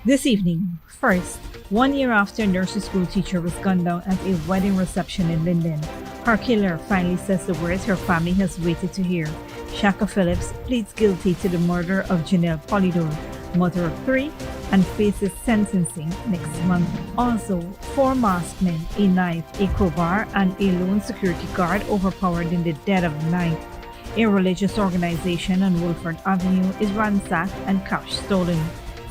This evening, first, 1 year after a nursery school teacher was gunned down at a wedding reception in Linden, her killer finally says the words her family has waited to hear. Shaka Phillips pleads guilty to the murder of Jenel Pollydore, mother of 3, and faces sentencing next month. Also, 4 masked men, a knife, a crowbar, and a lone security guard overpowered in the dead of the night. A religious organization on Woolford Avenue is ransacked and cash stolen.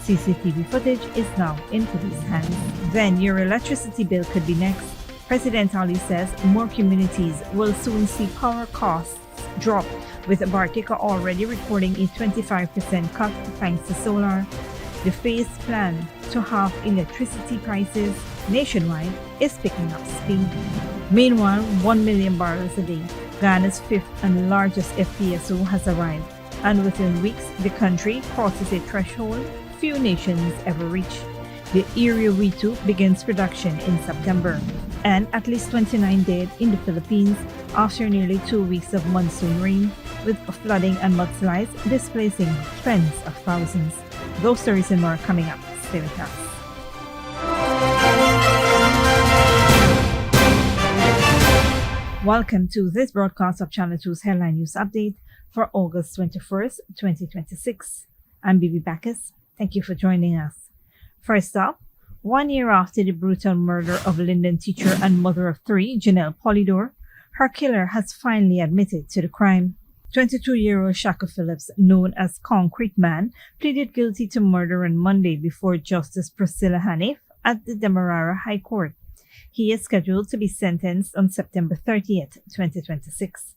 CCTV footage is now in police hands. Then your electricity bill could be next. President Ali says more communities will soon see power costs drop, with Bartica already recording a 25% cut thanks to solar. The phased plan to halve electricity prices nationwide is picking up speed. Meanwhile, 1 million barrels a day, Guyana's 5th and largest FPSO, has arrived, and within weeks the country crosses a threshold few nations ever reach. The Errea Wittu begins production in September, and at least 29 dead in the Philippines after nearly 2 weeks of monsoon rain, with flooding and mudslides displacing tens of thousands. Those stories and more coming up. Stay with us. Welcome to this broadcast of Channel 2's Headline News Update for August 21st, 2026. I'm Bibi Bacchus. Thank you for joining us. First up, 1 year after the brutal murder of Linden teacher and mother of 3, Jenel Pollydore, her killer has finally admitted to the crime. 22-year-old Shaka Phillips, known as Concrete Man, pleaded guilty to murder on Monday before Justice Priscilla Hanif at the Demerara High Court. He is scheduled to be sentenced on September 30th, 2026.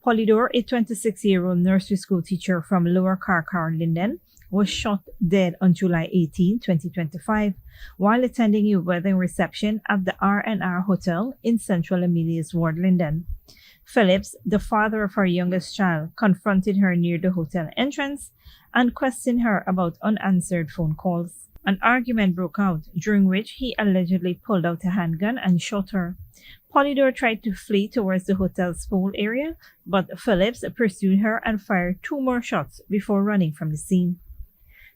Pollydore, a 26-year-old nursery school teacher from Lower Karkar, Linden, was shot dead on July 18, 2025, while attending a wedding reception at the R&R Hotel in Central Amelia's Ward, Linden. Phillips, the father of her youngest child, confronted her near the hotel entrance and questioned her about unanswered phone calls. An argument broke out, during which he allegedly pulled out a handgun and shot her. Pollydore tried to flee towards the hotel's pool area, but Phillips pursued her and fired 2 more shots before running from the scene.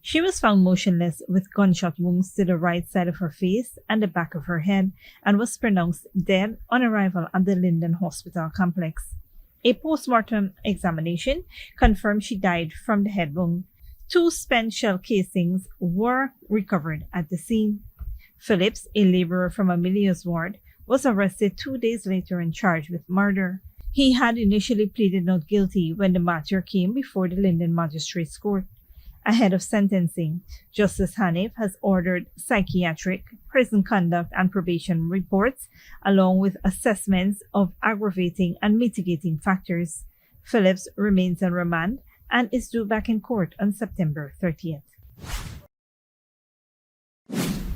She was found motionless with gunshot wounds to the right side of her face and the back of her head, and was pronounced dead on arrival at the Linden Hospital complex. A post-mortem examination confirmed she died from the head wound. 2 spent shell casings were recovered at the scene. Phillips, a laborer from Amelia's ward, was arrested 2 days later and charged with murder. He had initially pleaded not guilty when the matter came before the Linden Magistrates Court. Ahead of sentencing, Justice Hanif has ordered psychiatric, prison conduct, and probation reports, along with assessments of aggravating and mitigating factors. Phillips remains on remand and is due back in court on September 30th.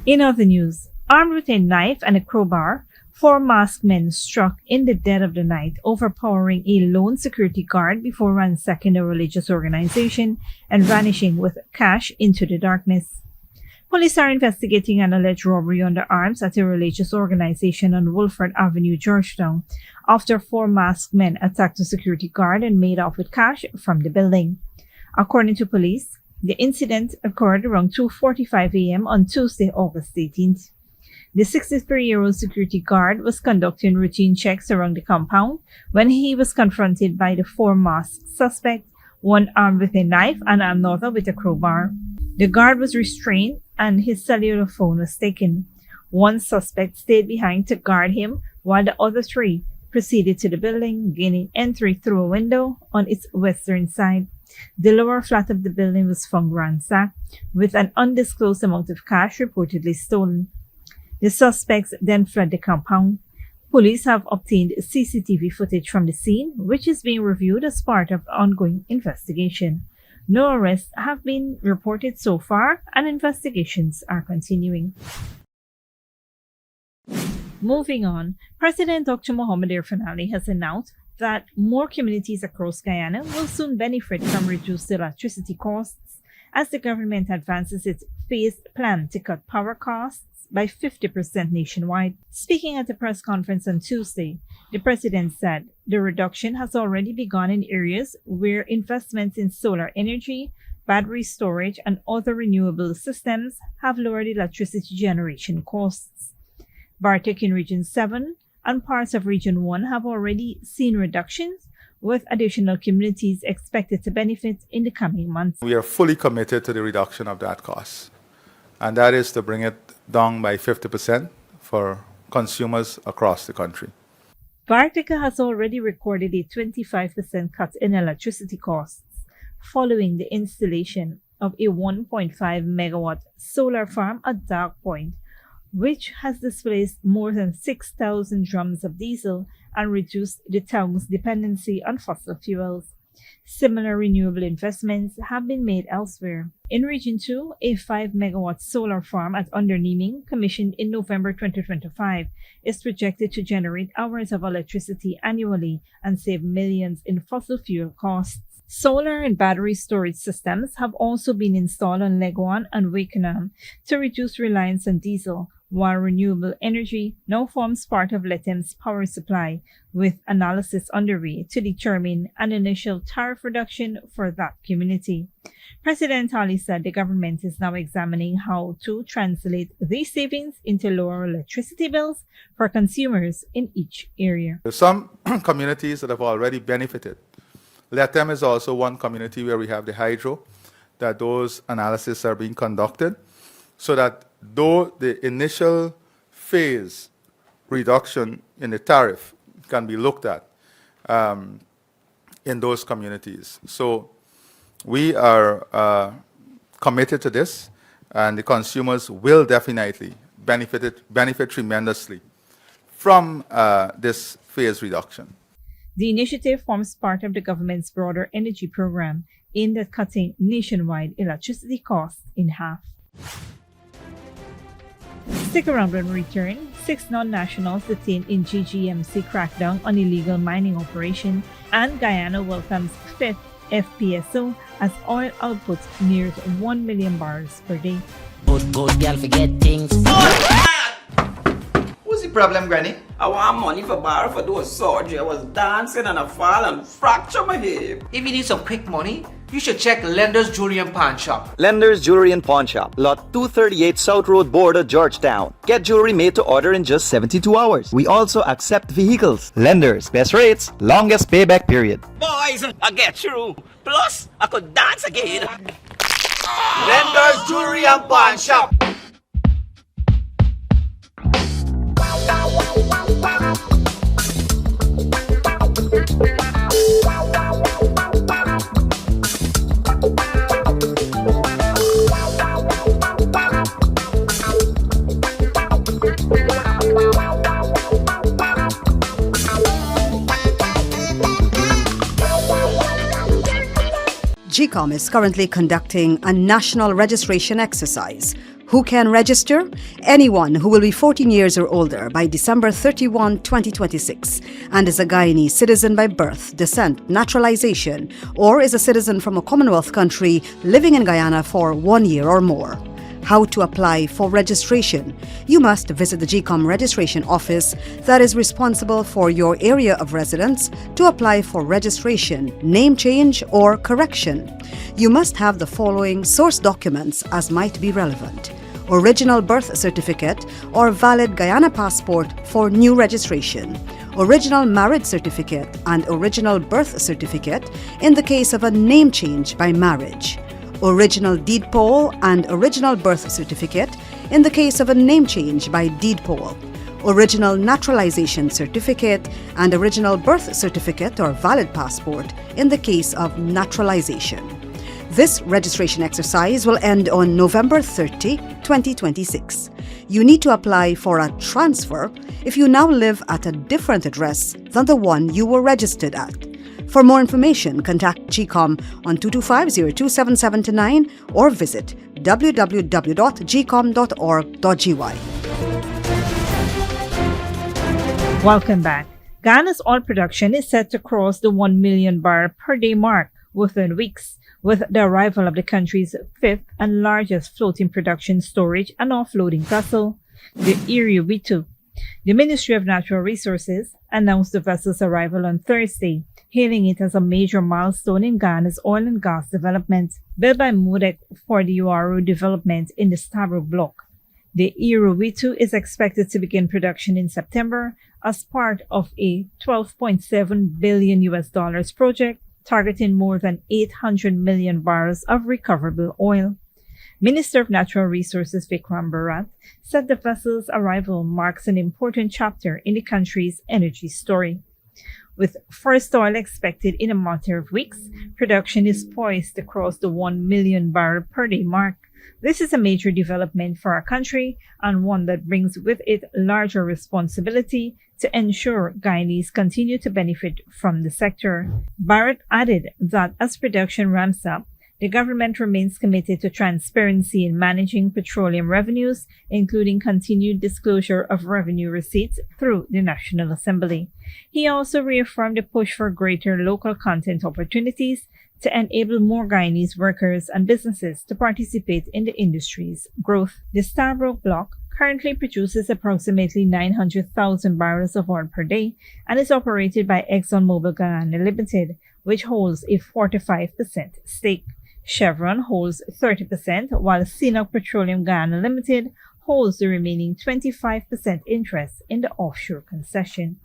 In other news, armed with a knife and a crowbar, 4 masked men struck in the dead of the night, overpowering a lone security guard before ransacking a religious organization and vanishing with cash into the darkness. Police are investigating an alleged robbery under arms at a religious organization on Woolford Avenue, Georgetown, after 4 masked men attacked a security guard and made off with cash from the building. According to police, the incident occurred around 2:45 a.m. on Tuesday, August 18th. The 63-year-old security guard was conducting routine checks around the compound when he was confronted by the 4 masked suspects, one armed with a knife and another with a crowbar. The guard was restrained and his cellular phone was taken. One suspect stayed behind to guard him, while the other 3 proceeded to the building, gaining entry through a window on its western side. The lower flat of the building was found ransacked, with an undisclosed amount of cash reportedly stolen. The suspects then fled the compound. Police have obtained CCTV footage from the scene, which is being reviewed as part of the ongoing investigation. No arrests have been reported so far, and investigations are continuing. Moving on, President Dr. Mohamed Irfaan has announced that more communities across Guyana will soon benefit from reduced electricity costs as the government advances its phased plan to cut power costs by 50% nationwide. Speaking at a press conference on Tuesday, the president said the reduction has already begun in areas where investments in solar energy, battery storage, and other renewable systems have lowered electricity generation costs. Bartica in Region 7 and parts of Region 1 have already seen reductions, with additional communities expected to benefit in the coming months. We are fully committed to the reduction of that cost, and that is to bring it down by 50% for consumers across the country. Bartica has already recorded a 25% cut in electricity costs following the installation of a 1.5 megawatt solar farm at Dark Point, which has displaced more than 6,000 drums of diesel and reduced the town's dependency on fossil fuels. Similar renewable investments have been made elsewhere. In Region 2, a 5 megawatt solar farm at Underneming, commissioned in November 2025, is projected to generate hours of electricity annually and save millions in fossil fuel costs. Solar and battery storage systems have also been installed on Leguan and Wakenham to reduce reliance on diesel, while renewable energy now forms part of Letem's power supply, with analysis underway to determine an initial tariff reduction for that community. President Ali said the government is now examining how to translate these savings into lower electricity bills for consumers in each area. There are some communities that have already benefited. Letem is also one community where we have the hydro, that those analyses are being conducted, so that though the initial phase reduction in the tariff can be looked at in those communities. So we are committed to this, and the consumers will definitely benefit tremendously from this phase reduction. The initiative forms part of the government's broader energy program aimed at cutting nationwide electricity costs in half. Stick around when we return. 6 non-nationals detained in GGMC crackdown on illegal mining operation, and Guyana welcomes 5th FPSO as oil output nears 1 million barrels per day. Good girl forget things. What's the problem, Granny? I want money for borrow for those surgery. I was dancing and I fall and fracture my hip. If you need some quick money, you should check Lender's Jewelry and Pawn Shop. Lender's Jewelry and Pawn Shop, Lot 238 South Road Border, Georgetown. Get jewelry made to order in just 72 hours. We also accept vehicles. Lender's, best rates, longest payback period. Boys, I get through. Plus, I could dance again. Lender's Jewelry and Pawn Shop. GECOM is currently conducting a national registration exercise. Who can register? Anyone who will be 14 years or older by December 31, 2026 and is a Guyanese citizen by birth, descent, naturalization, or is a citizen from a Commonwealth country living in Guyana for 1 year or more. How to apply for registration? You must visit the GECOM registration office that is responsible for your area of residence to apply for registration, name change, or correction. You must have the following source documents as might be relevant: original birth certificate or valid Guyana passport for new registration, original marriage certificate and original birth certificate in the case of a name change by marriage, original deed poll and original birth certificate in the case of a name change by deed poll, original naturalization certificate and original birth certificate or valid passport in the case of naturalization. This registration exercise will end on November 30, 2026. You need to apply for a transfer if you now live at a different address than the one you were registered at. For more information, contact GECOM on 225-02779 or visit www.gecom.org.gy. Welcome back. Guyana's oil production is set to cross the 1 million barrel per day mark within weeks, with the arrival of the country's 5th and largest floating production, storage and offloading vessel, the Errea Wittu. The Ministry of Natural Resources announced the vessel's arrival on Thursday, hailing it as a major milestone in Ghana's oil and gas development. Built by MODEC for the Uaru development in the Stabroek block, the Errea Wittu is expected to begin production in September as part of a $12.7 billion project targeting more than 800 million barrels of recoverable oil. Minister of Natural Resources Vikram Bharat said the vessel's arrival marks an important chapter in the country's energy story. With first oil expected in a matter of weeks, production is poised to cross the 1 million barrel per day mark. This is a major development for our country and one that brings with it larger responsibility to ensure Guyanese continue to benefit from the sector. Barrett added that as production ramps up, the government remains committed to transparency in managing petroleum revenues, including continued disclosure of revenue receipts through the National Assembly. He also reaffirmed the push for greater local content opportunities to enable more Guyanese workers and businesses to participate in the industry's growth. The Stabroek block currently produces approximately 900,000 barrels of oil per day and is operated by ExxonMobil Guyana Limited, which holds a 45% stake. Chevron holds 30%, while CNOOC Petroleum Guyana Limited holds the remaining 25% interest in the offshore concession.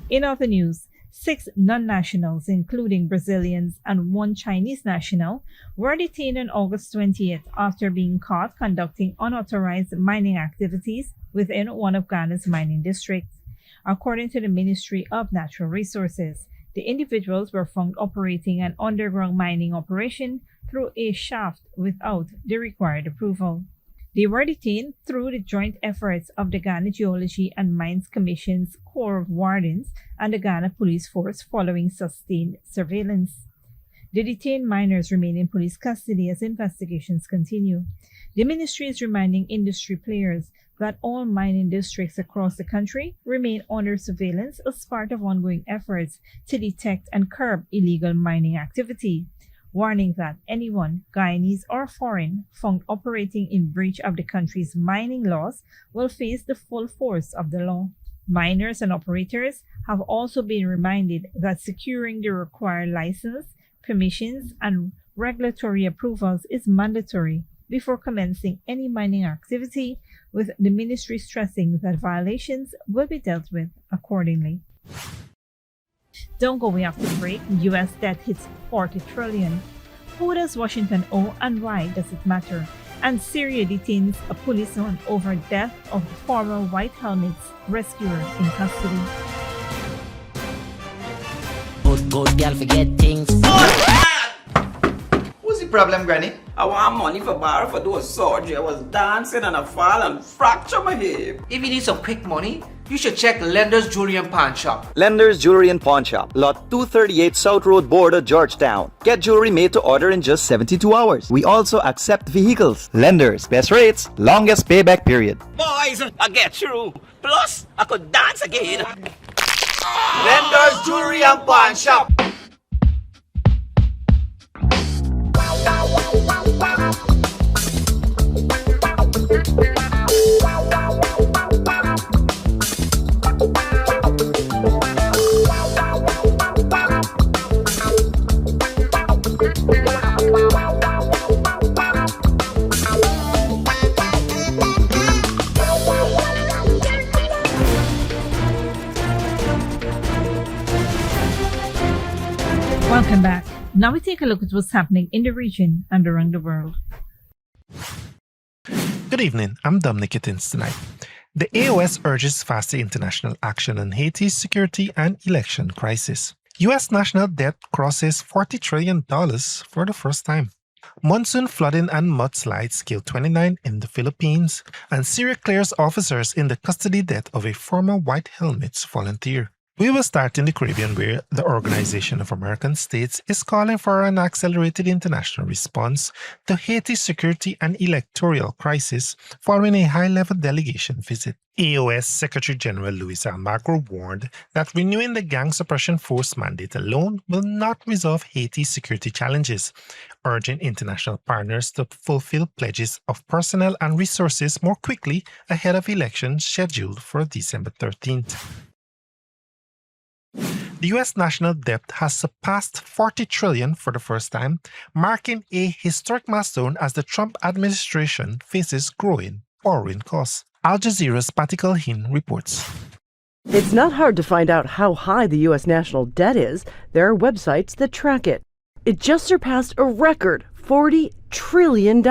In other news, 6 non-nationals, including Brazilians and 1 Chinese national, were detained on August 20th after being caught conducting unauthorized mining activities within one of Ghana's mining districts. According to the Ministry of Natural Resources, the individuals were found operating an underground mining operation through a shaft without the required approval. They were detained through the joint efforts of the Ghana Geology and Mines Commission's Corps of Wardens and the Ghana Police Force following sustained surveillance. The detained miners remain in police custody as investigations continue. The ministry is reminding industry players that all mining districts across the country remain under surveillance as part of ongoing efforts to detect and curb illegal mining activity, warning that anyone, Guyanese or foreign, found operating in breach of the country's mining laws will face the full force of the law. Miners and operators have also been reminded that securing the required license, permissions, and regulatory approvals is mandatory before commencing any mining activity, with the ministry stressing that violations will be dealt with accordingly. Don't go away after the break. U.S. debt hits $40 trillion. Who does Washington owe and why does it matter? And Syria detains a policeman over death of the former White Helmet's rescuer in custody. Good girl forget things. What's the problem, Granny? I want money for borrow for those surgery. I was dancing and I fall and fracture my hip. If you need some quick money, you should check Lender's Jewelry and Pawn Shop. Lender's Jewelry and Pawn Shop, Lot 238 South Road Border, Georgetown. Get jewelry made to order in just 72 hours. We also accept vehicles. Lenders, best rates, longest payback period. Boys, I get through. Plus, I could dance again. Lender's Jewelry and Pawn Shop. Welcome back. Now we take a look at what's happening in the region and around the world. Good evening, I'm Dominic Gittins tonight. The AOS urges faster international action on Haiti's security and election crisis. U.S. national debt crosses $40 trillion for the first time. Monsoon flooding and mudslides kill 29 in the Philippines, and Syria clears officers in the custody death of a former White Helmets volunteer. We will start in the Caribbean, where the Organization of American States is calling for an accelerated international response to Haiti's security and electoral crisis following a high-level delegation visit. AOS Secretary General Luis Almagro warned that renewing the gang suppression force mandate alone will not resolve Haiti's security challenges, urging international partners to fulfill pledges of personnel and resources more quickly ahead of elections scheduled for December 13th. The U.S. national debt has surpassed $40 trillion for the first time, marking a historic milestone as the Trump administration faces growing borrowing costs. Al Jazeera's Bartica reports. It's not hard to find out how high the U.S. national debt is. There are websites that track it. It just surpassed a record $40 trillion.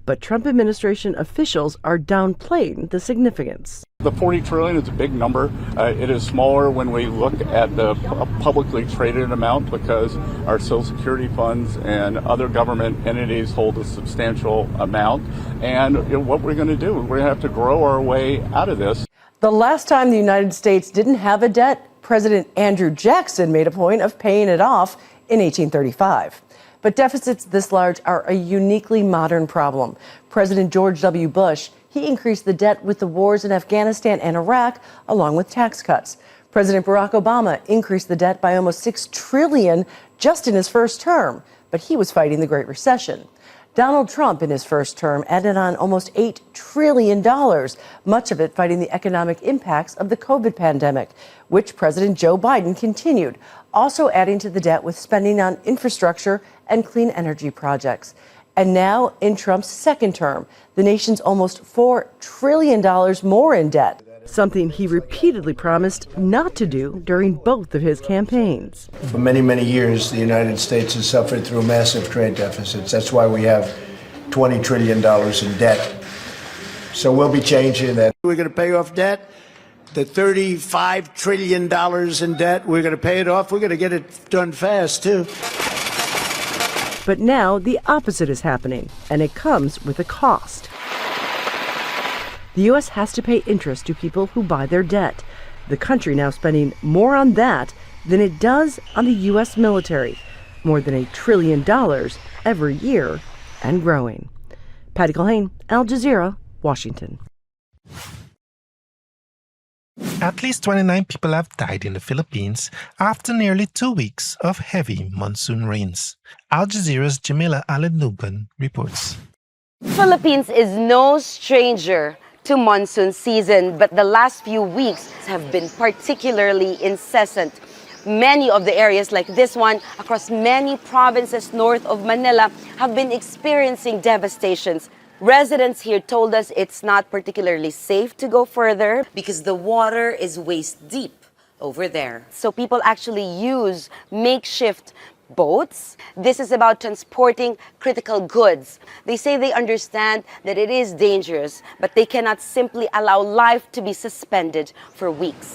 But Trump administration officials are downplaying the significance. The $40 trillion is a big number. It is smaller when we look at the publicly traded amount because our Social Security funds and other government entities hold a substantial amount. And what we're going to do, we're going to have to grow our way out of this. The last time the United States didn't have a debt, President Andrew Jackson made a point of paying it off in 1835. But deficits this large are a uniquely modern problem. President George W. Bush, he increased the debt with the wars in Afghanistan and Iraq, along with tax cuts. President Barack Obama increased the debt by almost $6 trillion just in his first term, but he was fighting the Great Recession. Donald Trump, in his first term, added on almost $8 trillion, much of it fighting the economic impacts of the COVID pandemic, which President Joe Biden continued, also adding to the debt with spending on infrastructure and clean energy projects. And now, in Trump's second term, the nation's almost $4 trillion more in debt, something he repeatedly promised not to do during both of his campaigns. For many, many years, the United States has suffered through massive trade deficits. That's why we have $20 trillion in debt. So we'll be changing that. We're going to pay off debt. The $35 trillion in debt, we're going to pay it off. We're going to get it done fast, too. But now the opposite is happening, and it comes with a cost. The U.S. has to pay interest to people who buy their debt. The country now spending more on that than it does on the U.S. military, more than $1 trillion every year, and growing. Patty Culhane, Al Jazeera, Washington. At least 29 people have died in the Philippines after nearly 2 weeks of heavy monsoon rains. Al Jazeera's Jamila Alanuban reports. Philippines is no stranger to monsoon season, but the last few weeks have been particularly incessant. Many of the areas like this one across many provinces north of Manila have been experiencing devastations. Residents here told us it's not particularly safe to go further because the water is waist deep over there. So people actually use makeshift boats. This is about transporting critical goods. They say they understand that it is dangerous, but they cannot simply allow life to be suspended for weeks.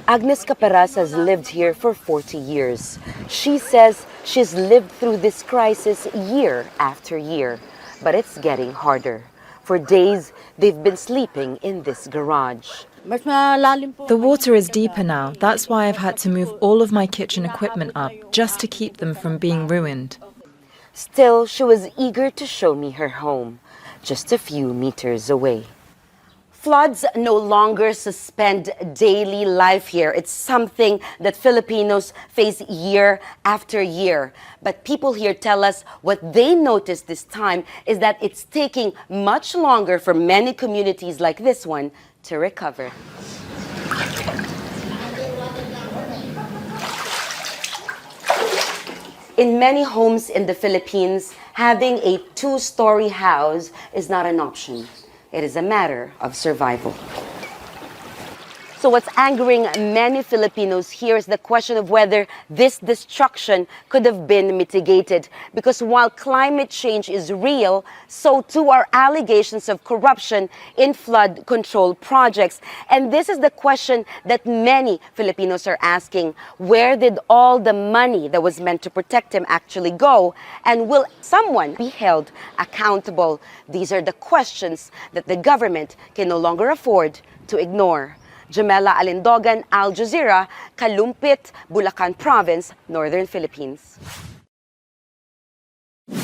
Agnes Caparas has lived here for 40 years. She says she's lived through this crisis year after year. But it's getting harder. For days, they've been sleeping in this garage. The water is deeper now. That's why I've had to move all of my kitchen equipment up, just to keep them from being ruined. Still, she was eager to show me her home, just a few meters away. Floods no longer suspend daily life here. It's something that Filipinos face year after year. But people here tell us what they noticed this time is that it's taking much longer for many communities like this one to recover. In many homes in the Philippines, having a two-story house is not an option. It is a matter of survival. So what's angering many Filipinos here is the question of whether this destruction could have been mitigated. Because while climate change is real, so too are allegations of corruption in flood control projects. And this is the question that many Filipinos are asking. Where did all the money that was meant to protect him actually go? And will someone be held accountable? These are the questions that the government can no longer afford to ignore. Jamela Alindogan, Al Jazeera, Kalumpit, Bulacan Province, Northern Philippines.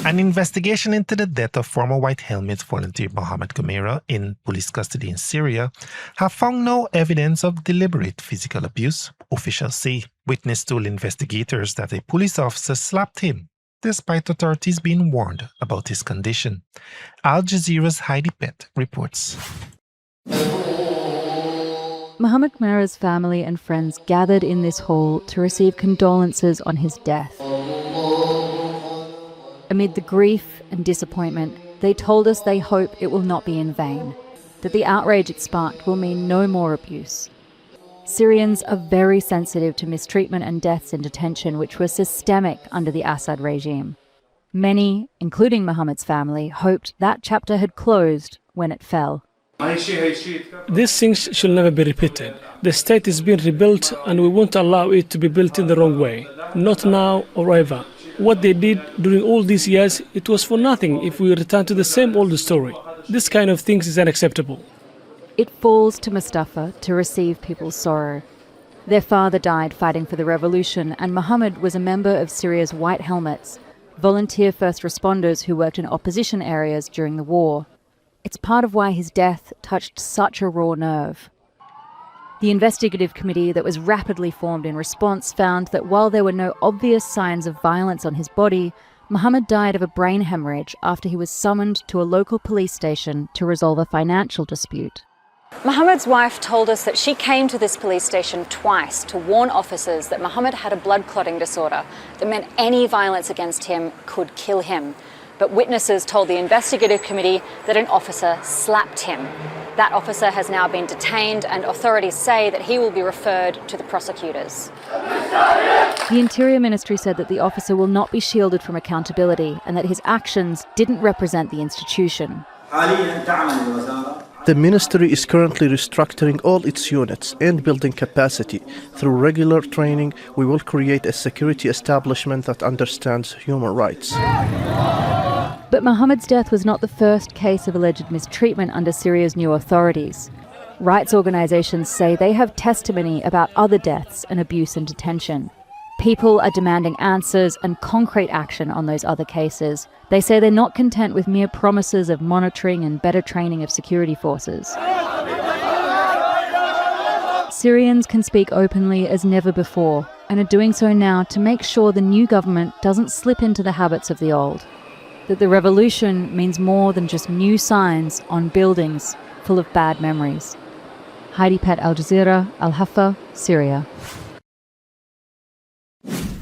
An investigation into the death of former White Helmet volunteer Mohammed Gomera in police custody in Syria have found no evidence of deliberate physical abuse. Officials say witnesses told investigators that a police officer slapped him, despite authorities being warned about his condition. Al Jazeera's Heidi Pett reports. Mohammed Gomera's family and friends gathered in this hall to receive condolences on his death. Amid the grief and disappointment, they told us they hope it will not be in vain, that the outrage it sparked will mean no more abuse. Syrians are very sensitive to mistreatment and deaths in detention, which were systemic under the Assad regime. Many, including Mohammed's family, hoped that chapter had closed when it fell. These things should never be repeated. The state is being rebuilt and we won't allow it to be built in the wrong way. Not now or ever. What they did during all these years, it was for nothing if we return to the same old story. This kind of things is unacceptable. It falls to Mustafa to receive people's sorrow. Their father died fighting for the revolution, and Mohammed was a member of Syria's White Helmets, volunteer first responders who worked in opposition areas during the war. It's part of why his death touched such a raw nerve. The investigative committee that was rapidly formed in response found that while there were no obvious signs of violence on his body, Mohammed died of a brain hemorrhage after he was summoned to a local police station to resolve a financial dispute. Mohammed's wife told us that she came to this police station twice to warn officers that Mohammed had a blood clotting disorder that meant any violence against him could kill him. But witnesses told the investigative committee that an officer slapped him. That officer has now been detained, and authorities say that he will be referred to the prosecutors. The Interior Ministry said that the officer will not be shielded from accountability and that his actions didn't represent the institution. The ministry is currently restructuring all its units and building capacity. Through regular training, we will create a security establishment that understands human rights. But Mohammed's death was not the first case of alleged mistreatment under Syria's new authorities. Rights organizations say they have testimony about other deaths and abuse in detention. People are demanding answers and concrete action on those other cases. They say they're not content with mere promises of monitoring and better training of security forces. Syrians can speak openly as never before and are doing so now to make sure the new government doesn't slip into the habits of the old. That the revolution means more than just new signs on buildings full of bad memories. Heidi Pett, Al Jazeera, Al Haifa, Syria.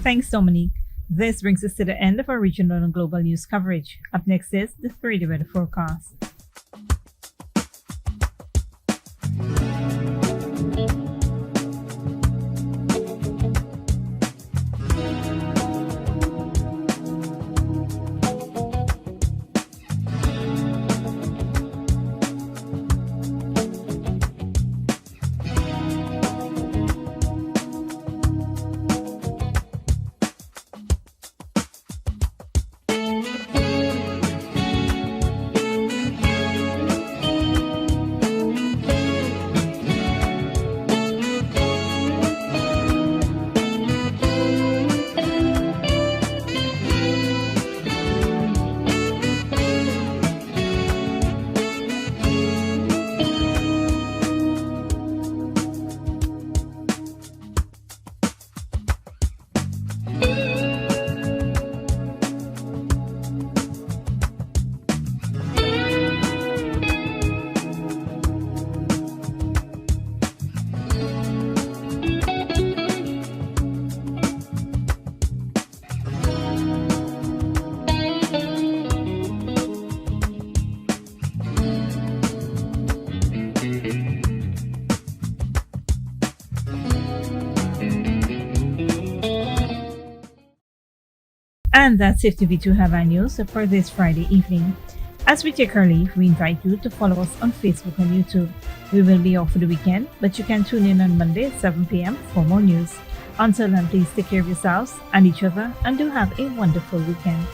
Thanks, Dominique. This brings us to the end of our regional and global news coverage. Up next is the 3-day weather forecast. And that's it to V2 Headline News for this Friday evening. As we take our leave, we invite you to follow us on Facebook and YouTube. We will be off for the weekend, but you can tune in on Monday at 7 p.m. for more news. Until then, please take care of yourselves and each other and do have a wonderful weekend.